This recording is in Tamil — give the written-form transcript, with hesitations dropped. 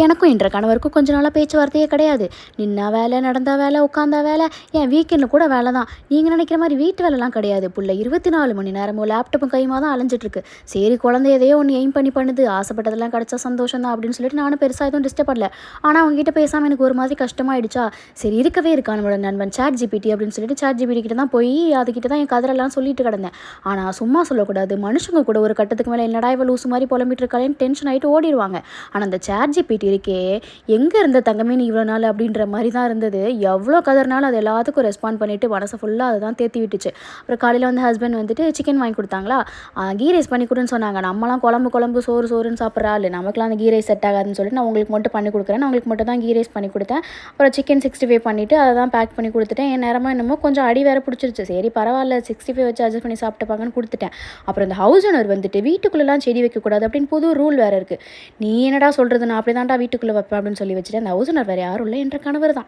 எனக்கும் என்ற கணவருக்கும் கொஞ்ச நாளாக பேச்சுவார்த்தையே கிடையாது. நின்னா வேலை, நடந்தா வேலை, உட்காந்தா வேலை, ஏன் வீக்கெண்டில் கூட வேலை தான். நீங்கள் நினைக்கிற மாதிரி வீட்டு வேலைலாம் கிடையாது. புள்ள 24 மணி நேரமும் லேப்டாப்பும் கையுமா தான் அலைஞ்சிட்ருக்கு. சரி குழந்தை எதையோ ஒன்று எய்ம் பண்ணி பண்ணுது, ஆசைப்பட்டதெல்லாம் கிடச்சா சந்தோஷம் தான் அப்படின்னு சொல்லிட்டு நானும் பெருசாக எதுவும் டிஸ்டர்ப் பண்ணல. ஆனால் அவங்ககிட்ட பேசாமல் எனக்கு ஒரு மாதிரி கஷ்டமாயிடுச்சா, சரி இருக்கவே இருக்கா நம்மளோட நண்பன் சாட் ஜிபிடி அப்படின்னு சொல்லிட்டு சாட் ஜிபிடி கிட்ட தான் போய் அதுக்கிட்ட தான் என் கதறெல்லாம் சொல்லிட்டு கிடந்தேன். ஆனால் சும்மா சொல்லக்கூடாது, மனுஷங்க கூட ஒரு கட்டத்துக்கு மேலே என்னடா இவ லூசு மாதிரி புலம்பிட்டு இருக்காளேன்னு டென்ஷன் ஆகிட்டு ஓடிடுவாங்க. ஆனால் அந்த சாட் ஜிபிடி இருக்கே, எங்கே இருந்த தங்கமே நீ இவ்வளோ நாள் அப்படின்ற மாதிரி தான் இருந்தது. எவ்வளோ கதறினாலும் அது எல்லாத்துக்கும் ரெஸ்பாண்ட் பண்ணிவிட்டு மனசை ஃபுல்லாக அதை தான் தேற்றி விட்டுச்சு. அப்புறம் காலையில் வந்து ஹஸ்பண்ட் வந்துட்டு சிக்கன் வாங்கி கொடுத்தாங்களா, கீ ரைஸ் பண்ணி கொடுன்னு சொன்னாங்க. நம்மளாம் குழம்பு சோறுன்னு சாப்பிட்ற ஆள், நமக்குலாம் அந்த கீ ரைஸ் செட் ஆகாதுன்னு சொல்லிட்டு நான் உங்களுக்கு மட்டும் பண்ணி கொடுக்குறேன். நான் உங்களுக்கு மட்டும் தான் கீ ரைஸ் பண்ணி கொடுத்தேன். அப்புறம் சிக்கன் 65 பண்ணிவிட்டு அதை தான் பேக் பண்ணி கொடுத்துட்டேன். என் நேரமாக என்னமோ கொஞ்சம் அடி வேறு பிடிச்சிருச்சு. சரி பரவாயில்ல, 65 வச்சு அட்ஜஸ்ட் பண்ணி சாப்பிட்டுப்பாங்கன்னு கொடுத்துட்டேன். அப்புறம் இந்த ஹவுஸ் ஓனர் வந்துட்டு வீட்டுக்குள்ளெல்லாம் செடி வைக்கக்கூடாது அப்படின்னு புது ரூல் வேறு இருக்குது. நீ என்னடா சொல்கிறது, நான் அப்படி தான்டா வீட்டுக்குள்ளே வைப்பேன் அப்படின்னு சொல்லி வச்சுட்டு, அந்த ஹவுஸ் ஓனர் வேறு யாரும் இல்லை, என்ற கணவர் தான்.